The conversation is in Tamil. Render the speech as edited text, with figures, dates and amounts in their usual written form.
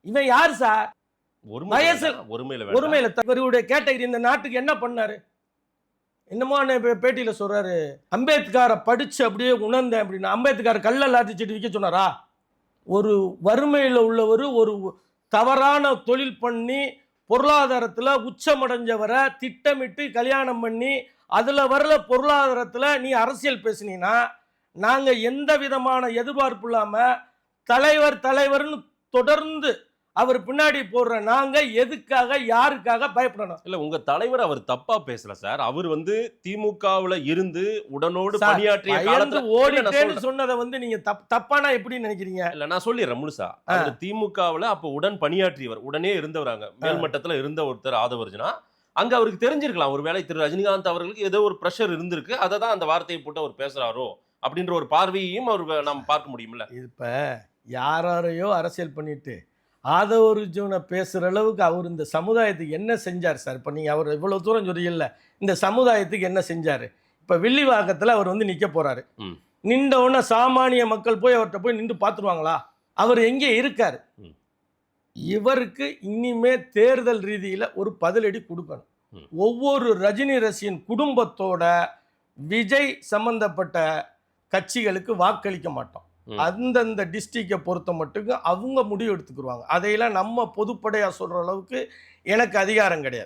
இவன் யார் சார்? வயசு ஒருமையில ஒருமையில இவருடைய கேட்டகரி இந்த நாட்டுக்கு என்ன பண்ணாரு? என்னமோ பேட்டியில சொல்றாரு, அம்பேத்கரை படிச்சு அப்படியே உணர்ந்தேன் அப்படின்னு. அம்பேத்கர் கல்ல லாத்தி செடி விற்க சொன்னாரா? ஒரு வறுமையில் உள்ளவர் ஒரு தவறான தொழில் பண்ணி பொருளாதாரத்தில் உச்சமடைஞ்சவரை திட்டமிட்டு கல்யாணம் பண்ணி அதில் வரல பொருளாதாரத்தில் நீ அரசியல் பேசுனீங்கன்னா நாங்கள் எந்த விதமான எதிர்பார்ப்பு இல்லாமல் தலைவர்னு தொடர்ந்து அவர் பின்னாடி போடுற நாங்க எதுக்காக யாருக்காக பயப்படணும்? இல்ல, உங்க தலைவர் அவர் தப்பா பேசல சார். அவர் திமுகவுல இருந்து உடனோடு பணியாற்றிய காலத்துல ஓடிட்டேன்னு சொன்னதை நீங்க தப்பானா எப்படி நினைக்கிறீங்க? இல்ல, நான் சொல்லிடுறேன் முழுசா. அவர் திமுகவுல அப்ப உடன் பணியாற்றியவர், உடனே இருந்தவராங்க, மேல்மட்டத்துல இருந்த ஒருத்தர் ஆதவர்ஜுனா. அங்க அவருக்கு தெரிஞ்சிருக்கலாம் ஒருவேளை திரு ரஜினிகாந்த் அவர்களுக்கு ஏதோ ஒரு பிரஷர் இருந்திருக்கு, அதை தான் அந்த வார்த்தையை போட்டு அவர் பேசுறாரோ அப்படின்ற ஒரு பார்வையையும் அவர் நாம் பார்க்க முடியும்ல. இப்ப யாரையோ அரசியல் பண்ணிட்டு ஆதவர்ஜுனை பேசுகிற அளவுக்கு அவர் இந்த சமுதாயத்துக்கு என்ன செஞ்சார் சார்? இப்போ நீங்கள் அவர் இவ்வளோ தூரம் சொல்றீங்கல்ல, இந்த சமுதாயத்துக்கு என்ன செஞ்சார்? இப்போ வில்லிவாக்கத்தில் அவர் நிற்க போகிறாரு. நின்றவுடனே சாமானிய மக்கள் போய் அவர்கிட்ட போய் நின்று பார்த்துருவாங்களா? அவர் எங்கே இருக்கார்? இவருக்கு இனிமே தேர்தல் ரீதியில் ஒரு பதிலடி கொடுக்கணும். ஒவ்வொரு ரஜினி ரசிகன் குடும்பத்தோட விஜய் சம்பந்தப்பட்ட கட்சிகளுக்கு வாக்களிக்க மாட்டோம். அந்தந்த டிஸ்ட்ரிக்டை பொறுத்த மட்டும் அவங்க முடிவு எடுத்துக்கிடுவாங்க. அதையெல்லாம் நம்ம பொதுப்படையாக சொல்கிற அளவுக்கு எனக்கு அதிகாரம் கிடையாது.